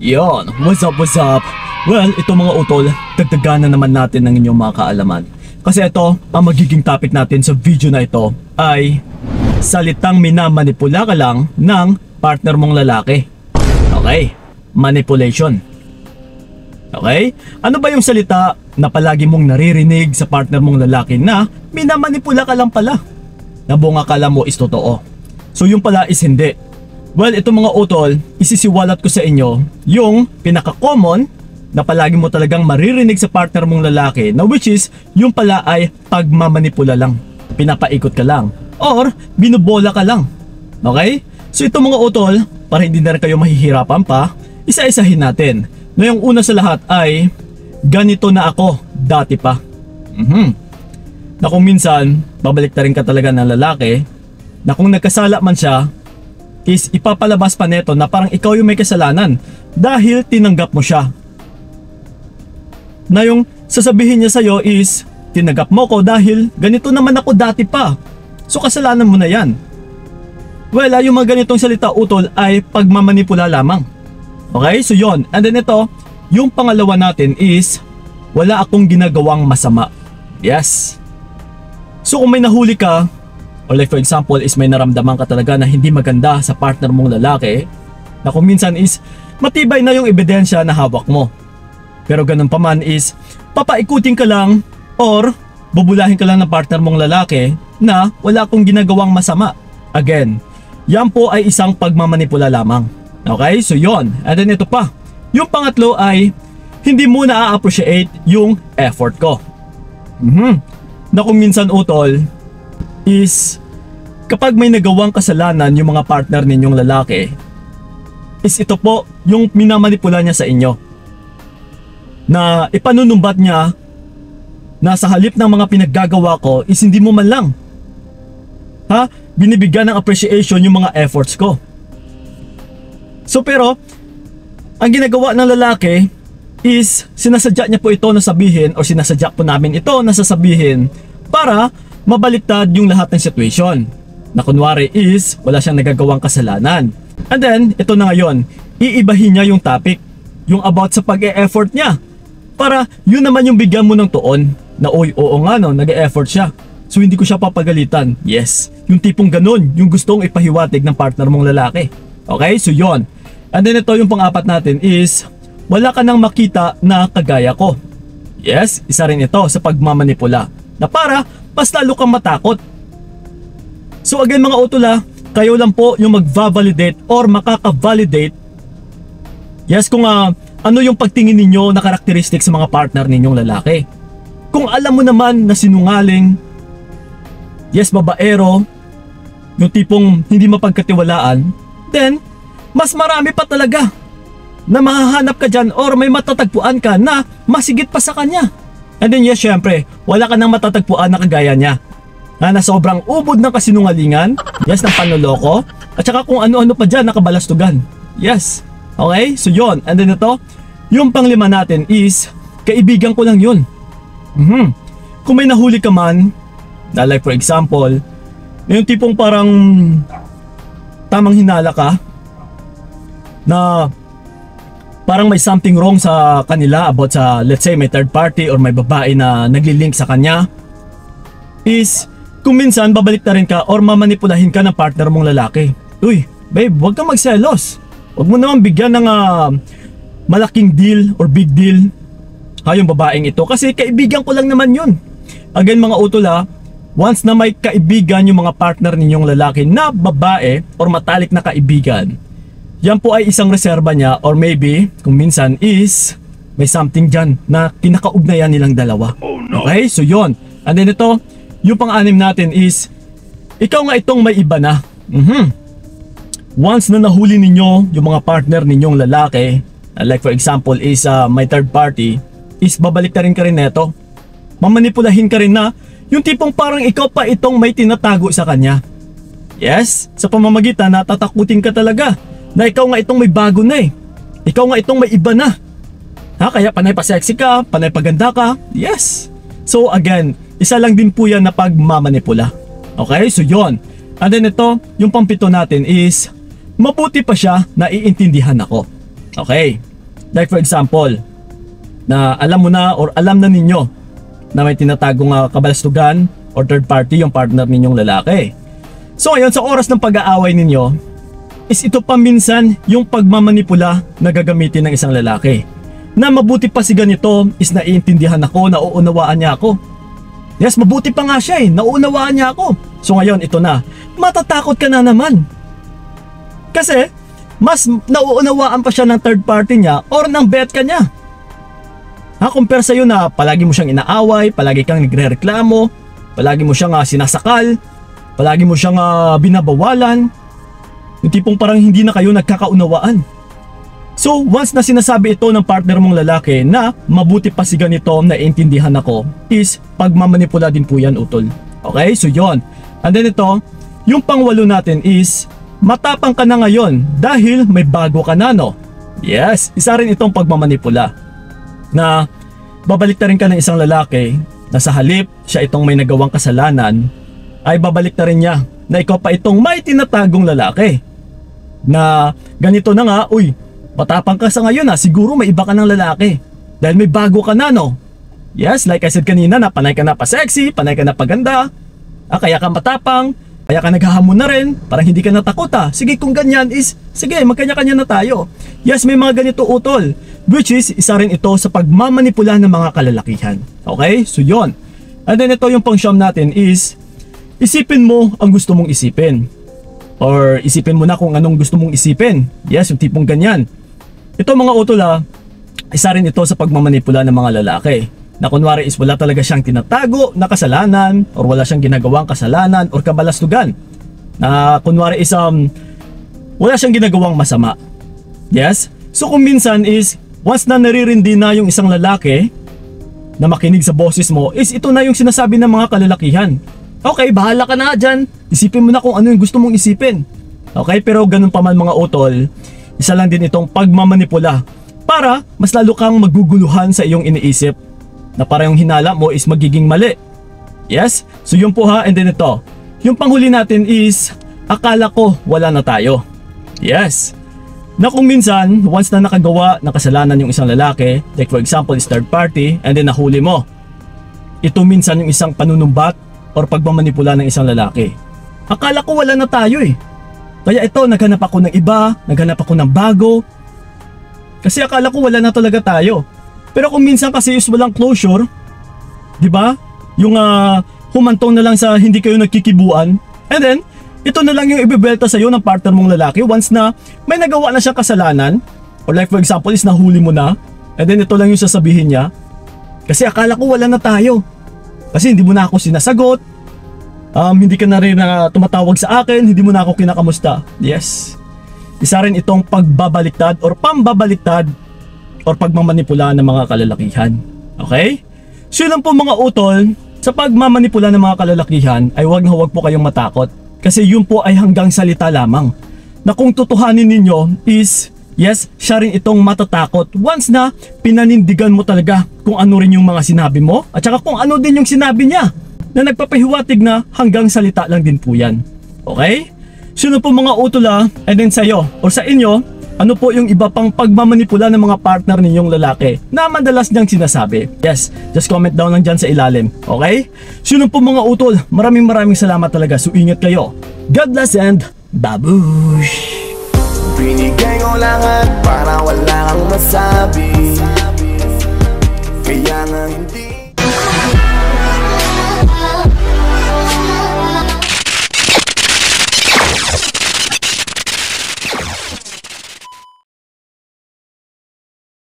Yon, what's up, what's up? Well, ito mga utol, dagdagan na naman natin ng inyong mga kaalaman. Kasi ito, ang magiging topic natin sa video na ito ay salitang minamanipula ka lang ng partner mong lalaki. Okay, manipulation. Okay, ano ba yung salita na palagi mong naririnig sa partner mong lalaki na minamanipula ka lang pala? Na buong akala mo is totoo. So yung pala is hindi. Well, ito mga utol, isisiwalat ko sa inyo yung pinaka-common na palagi mo talagang maririnig sa partner mong lalaki na which is yung pala ay pagmamanipula lang. Pinapaikot ka lang or binubola ka lang. Okay? So ito mga utol, para hindi na rin kayo mahihirapan pa, isa-isahin natin. Na yung una sa lahat ay ganito na ako dati pa. Na kung minsan, babalik na rin ka talaga ng lalaki na kung nagkasala man siya, is ipapalabas pa neto na parang ikaw yung may kasalanan dahil tinanggap mo siya. Na yung sasabihin niya sa'yo is, tinanggap mo ko dahil ganito naman ako dati pa. So kasalanan mo na yan. Well, yung mga ganitong salita utol ay pagmamanipula lamang. Okay, so yon. And then ito, yung pangalawa natin is, wala akong ginagawang masama. Yes. So kung may nahuli ka, or like for example is may naramdaman ka talaga na hindi maganda sa partner mong lalaki, na kung minsan is matibay na yung ebidensya na hawak mo. Pero ganun pa man is papaikutin ka lang or bubulahin ka lang ng partner mong lalaki na wala akong ginagawang masama. Again, yan po ay isang pagmamanipula lamang. Okay, so yon. And then ito pa. Yung pangatlo ay hindi mo na-appreciate yung effort ko. Na kung minsan utol is kapag may nagawang kasalanan yung mga partner ninyong lalaki, is ito po yung minamanipula niya sa inyo. Na ipanunumbat niya na sa halip ng mga pinaggagawa ko is hindi mo man lang binibigyan ng appreciation yung mga efforts ko. So pero ang ginagawa ng lalaki is sinasadya niya po ito na sabihin o sinasadya po namin ito na sasabihin para mabaliktad yung lahat ng situation. Na kunwari is wala siyang nagagawang kasalanan. And then ito na ngayon, iibahin niya yung topic, yung about sa pag-e-effort niya. Para yun naman yung bigyan mo ng tuon na oy, oo nga no, nag-e-effort siya. So hindi ko siya papagalitan. Yes, yung tipong ganun, yung gustong ipahiwatig ng partner mong lalaki. Okay, so yon. And then ito yung pang-apat natin is wala ka nang makita na kagaya ko. Yes, isa rin ito sa pagmamanipula na para mas lalo kang matakot. So again mga utula, kayo lang po yung mag-validate or makaka-validate. Yes, kung ano yung pagtingin ninyo na karakteristik sa mga partner ninyong lalaki. Kung alam mo naman na sinungaling, yes, babaero, yung tipong hindi mapagkatiwalaan, then mas marami pa talaga na mahahanap ka dyan or may matatagpuan ka na masigit pa sa kanya. And then yes, syempre, wala ka nang matatagpuan na kagaya niya. Na sobrang ubod ng kasinungalingan, yes, ng panloloko, at saka kung ano-ano pa dyan nakabalastugan. Yes, okay, so yon. And then ito, yung panglima natin is, kaibigan ko lang yun. Kung may nahuli ka man, na like for example, yung tipong parang tamang hinala ka, na parang may something wrong sa kanila about sa, let's say, may third party or may babae na naglilink sa kanya, is kung minsan babalik na rin ka or mamanipulahin ka ng partner mong lalaki. Uy, babe, huwag kang magselos. Huwag mo naman bigyan ng malaking deal or big deal yung babaeng ito kasi kaibigan ko lang naman yun. Again mga utol once na may kaibigan yung mga partner ninyong lalaki na babae or matalik na kaibigan, yan po ay isang reserba niya or maybe kung minsan is may something dyan na kinakaugnayan nilang dalawa. Okay, so yon. And then ito, yung pang-anim natin is ikaw nga itong may iba na. Once na nahuli ninyo yung mga partner ninyong lalaki, like for example is may third party, is babalik na rin ka rin neto. Mamanipulahin ka rin na yung tipong parang ikaw pa itong may tinatago sa kanya. Yes, sa pamamagitan na tatakutin ka talaga na ikaw nga itong may bago na ikaw nga itong may iba na. Kaya panay pa sexy ka, panay paganda ka. Yes. So again, isa lang din po yan na pagmamanipula. Okay, so yon. And then ito, yung pampito natin is mabuti pa siya na iintindihan ako. Okay, Like for example, na alam mo na or alam na ninyo na may tinatagong kabalastugan or third party yung partner ninyong lalaki. So ngayon sa oras ng pag-aaway ninyo, is ito pa minsan yung pagmamanipula na gagamitin ng isang lalaki. Na mabuti pa si ganito is naiintindihan ako, nauunawaan niya ako. Yes, mabuti pa nga siya nauunawaan niya ako. So ngayon ito na, matatakot ka na naman. Kasi mas nauunawaan pa siya ng third party niya or ng bet ka niya. Compare sa'yo na palagi mo siyang inaaway, palagi kang nagre-reklamo, palagi mo siyang sinasakal, palagi mo siyang binabawalan. Yung tipong parang hindi na kayo nagkakaunawaan. So once na sinasabi ito ng partner mong lalaki na mabuti pa si ganito, naiintindihan ako, is pagmamanipula din po yan, utol. Okay, so yon. And then ito, yung pangwalo natin is matapang ka na ngayon dahil may bago ka na, no? Yes, isa rin itong pagmamanipula na babalik na rin ka ng isang lalaki na sa halip siya itong may nagawang kasalanan, ay babalik na rin niya na ikaw pa itong may tinatagong lalaki na ganito na nga, uy, matapang ka sa ngayon siguro may iba ka ng lalaki dahil may bago ka na, no? Yes, like I said kanina, na panay ka na pa sexy, panay ka na paganda, kaya ka matapang, kaya ka naghahamon na rin, parang hindi ka natakot Sige, kung ganyan is, sige, magkanya-kanya na tayo. Yes, may mga ganito, utol, which is isa rin ito sa pagmamanipula ng mga kalalakihan. Okay, so yon. And then ito yung pang-siyam natin is, isipin mo ang gusto mong isipin. Or isipin mo na kung anong gusto mong isipin. Yes, yung tipong ganyan. Ito mga utol isa rin ito sa pagmamanipula ng mga lalaki. Na kunwari is wala talaga siyang tinatago na kasalanan or wala siyang ginagawang kasalanan or kabalastugan. Na kunwari is wala siyang ginagawang masama. Yes? So kung minsan is once na naririndi na yung isang lalaki na makinig sa boses mo, is ito na yung sinasabi ng mga kalalakihan. Okay, bahala ka na dyan. Isipin mo na kung ano yung gusto mong isipin. Okay, pero ganun pa man mga utol, isa lang din itong pagmamanipula para mas lalo kang maguguluhan sa iyong iniisip na para yung hinala mo is magiging mali. Yes? So yun po and then ito. Yung panghuli natin is, akala ko wala na tayo. Yes. Na kung minsan, once na nakagawa ng kasalanan yung isang lalaki, like for example is third party, and then nahuli mo, ito minsan yung isang panunumbat or pagmamanipula ng isang lalaki. Akala ko wala na tayo Kaya ito, naghanap ako ng iba, naghanap ako ng bago. Kasi akala ko wala na talaga tayo. Pero kung minsan kasi is walang closure, di ba? Yung humantong na lang sa hindi kayo nagkikibuan. And then, ito na lang yung ibebelta sa'yo ng partner mong lalaki once na may nagawa na siyang kasalanan. Or like for example is nahuli mo na. And then ito lang yung sasabihin niya. Kasi akala ko wala na tayo. Kasi hindi mo na ako sinasagot. Hindi ka na rin tumatawag sa akin. Hindi mo na ako kinakamusta. Yes. Isa rin itong pagbabaliktad or pambabaliktad or pagmamanipula ng mga kalalakihan. Okay? So yun lang po mga utol, sa pagmamanipula ng mga kalalakihan ay huwag po kayong matakot. Kasi yun po ay hanggang salita lamang. Na kung tutuhanin ninyo is, yes, siya rin itong matatakot once na pinanindigan mo talaga kung ano rin yung mga sinabi mo at saka kung ano din yung sinabi niya na nagpapahiwatig na hanggang salita lang din po yan. Okay? So yun po mga utol and then sa'yo or sa inyo, ano po yung iba pang pagmamanipula ng mga partner ninyong lalaki na madalas niyang sinasabi? Yes, just comment down lang dyan sa ilalim. Okay? So yun po mga utol, maraming salamat talaga. So ingat kayo. God bless and babush! Binigay ko lahat para wala kang masabi. Kaya nga hindi